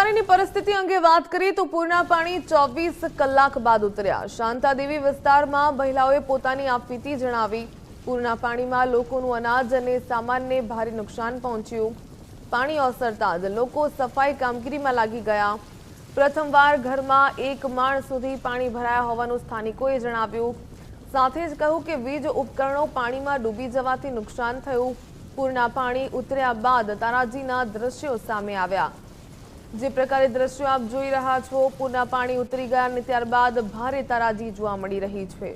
નવસારીની પરિસ્થિતિ અંગે વાત કરીએ તો પૂરના પાણી 24 કલાક બાદ ઉતર્યા। શાંતાદેવી વિસ્તારમાં મહિલાઓએ પોતાની આપવીતી જણાવી। પૂરના પાણીમાં લોકોનું અનાજ અને સામાનને ભારે નુકસાન પહોંચ્યું। પાણી ઓસરતા જ લોકો સફાઈ કામગીરીમાં લાગી ગયા। પ્રથમવાર ઘરમાં 1 માળ સુધી પાણી ભરાયા હોવાનું સ્થાનિકોએ જણાવ્યું। સાથે જ કહ્યું કે વીજ ઉપકરણો પાણીમાં ડૂબી જવાથી નુકસાન થયું। પૂરના પાણી ઉતર્યા બાદ તારાજીના દ્રશ્યો સામે આવ્યા। જે પ્રકારે દ્રશ્યો આપ જોઈ રહ્યા છો, પૂરના પાણી ઉતરી ગયા અને ત્યારબાદ ભારે તારાજી જોવા મળી રહી છે।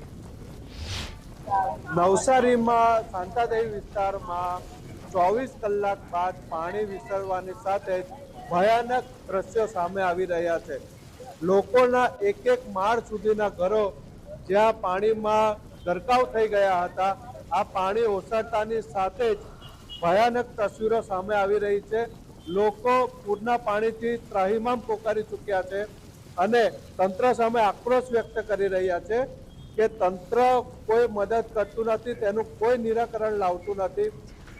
નવસારીમાં શાંતાદેવી વિસ્તારમાં 24 કલાક બાદ પાણી વિસરવાની સાથે ભયાનક દ્રશ્યો સામે આવી રહ્યા છે। લોકોના એક માળ સુધીના ઘરો જ્યાં પાણીમાં ગરકાવ થઈ ગયા હતા, આ પાણી ઓસરતાની સાથે જ ભયાનક તસવીરો સામે આવી રહી છે। લોકો પૂરના પાણીથી ત્રાહિમામ પોકારી ચૂક્યા છે અને તંત્ર સામે આક્રોશ વ્યક્ત કરી રહ્યા છે કે તંત્ર કોઈ મદદ કરતું નથી, તેનું કોઈ નિરાકરણ લાવતું નથી।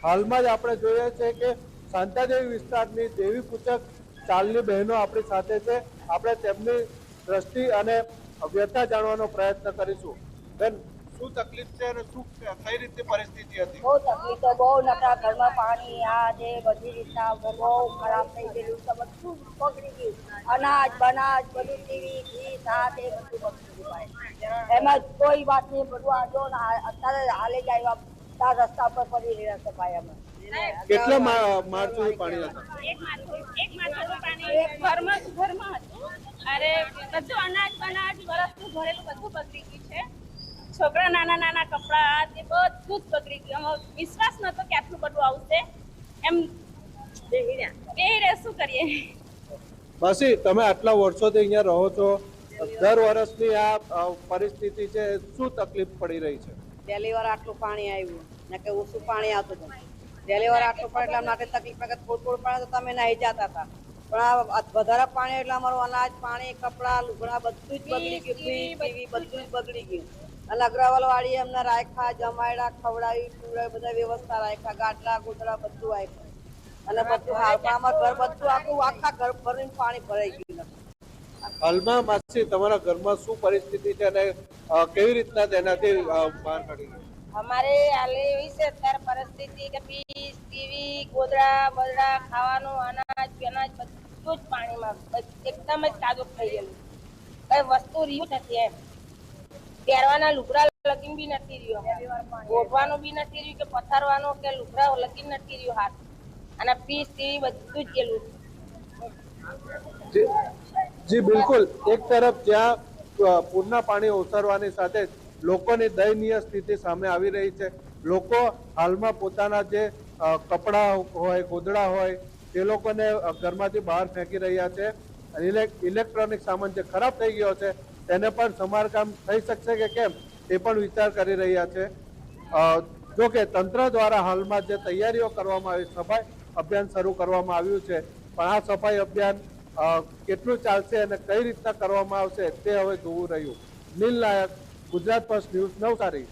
હાલમાં જ આપણે જોઈએ છે કે શાંતાદેવી વિસ્તારની દેવી પૂજક ચાલની બહેનો આપણી સાથે છે। આપણે તેમની દ્રષ્ટિ અને વ્યથા જાણવાનો પ્રયત્ન કરીશું। બેન, શું તકલીફ છે અને શું કઈ રીતે પરિસ્થિતિ હતી? બહુ તકલીફ તો બહુ નકરા ઘરમાં પાણી આ જે બધી રીતના બહુ ખરાબ થઈ ગયેલું છે। બધું બગડી ગયું, અનાજ બનાજ બધું ટીવી ઘી ભાત એ બધું બગડી ગયું। એમાં કોઈ વાત નહીં, બધું આજો અત્યારે હાલે જ આવ્યા રસ્તા પર પડી રહ્યા છે ભાઈ। અમે કેટલા માળ સુધી પાણી હતા? એક માથાનું પાણી ઘરમાં હતું। અરે બધું અનાજ બનાજ વરસનું ભરેલું બધું બગડી ગયું છે। છોકરા નાના કપડા તે બધું જ બગડી ગયું। વિશ્વાસ નતો કે આટલું બધું આવશે। એમ બેહી શું કરીએ। બસી, તમે આટલા વર્ષોથી અહીંયા રહો છો, દર વર્ષની આ પરિસ્થિતિ છે, શું તકલીફ પડી રહી છે? પહેલી વાર આટલું પાણી આવ્યું ને કે ઓછું પાણી આવતું હતું। પહેલી વાર આટલું પાણી એટલા માટે તકલીફ કે થોડું પાણી તો તમે નાહી જતા હતા, પણ આ વધારે પાણી એટલે અમારું અનાજ પાણી કપડા લુગડા બધું જ બગડી ગયું, ટીવી બધું જ બગડી ગયું। અને અગ્રવાલ વાળી એમને રાખ્યા, જમાયડા, ખવડાવી બધા વ્યવસ્થા રાખ્યા, ગાટલા ગોદડા બધું આપ્યું અને બધું હાલમાં અમારું ઘર બધું આખા ઘર ભરીને પાણી ભરાઈ ગયું। હાલમાં માસી, તમારા ઘરમાં શું પરિસ્થિતિ છે અને કેવી રીતના તેનાથી બહાર કાઢી? અમારે હાલે એવી છે અત્યારે પરિસ્થિતિ કે ફ્રીજ ટીવી ગોદડા બદડા ખાવાનું અનાજ બધું જ પાણીમાં એકદમ જ કાદવ થઈ ગયેલું। કઈ વસ્તુ રહ્યું નથી એમ, પહેરવાના લુગડા લગીન બી નથી રહ્યો, ગોઠવાનું બી નથી રહ્યું કે પથારવાનું કે લુગડા લગીન નથી રહ્યું હાથ, અને ફ્રીજ ટીવી બધું જ ગયેલું। જી બિલકુલ, એક તરફ જ્યાં પૂરના પાણી ઓસરવાની સાથે લોકોની દયનીય સ્થિતિ સામે આવી રહી છે। લોકો હાલમાં પોતાના જે કપડા હોય, ગોદડા હોય, તે લોકોને ઘરમાંથી બહાર ફેંકી રહ્યા છે। ઇલેક્ટ્રોનિક સામાન જે ખરાબ થઈ ગયો છે તેને પણ સમારકામ થઈ શકશે કે કેમ તે પણ વિચાર કરી રહ્યા છે। જો કે તંત્ર દ્વારા હાલમાં જે તૈયારીઓ કરવામાં આવી, સફાઈ અભિયાન શરૂ કરવામાં આવ્યું છે, પણ આ સફાઈ અભિયાન કેટલું ચાલશે અને કઈ રીતના કરવામાં આવશે તે હવે જોવું રહ્યું। નીલ નાયક, ગુજરાત ફર્સ્ટ ન્યૂઝ, નવસારી।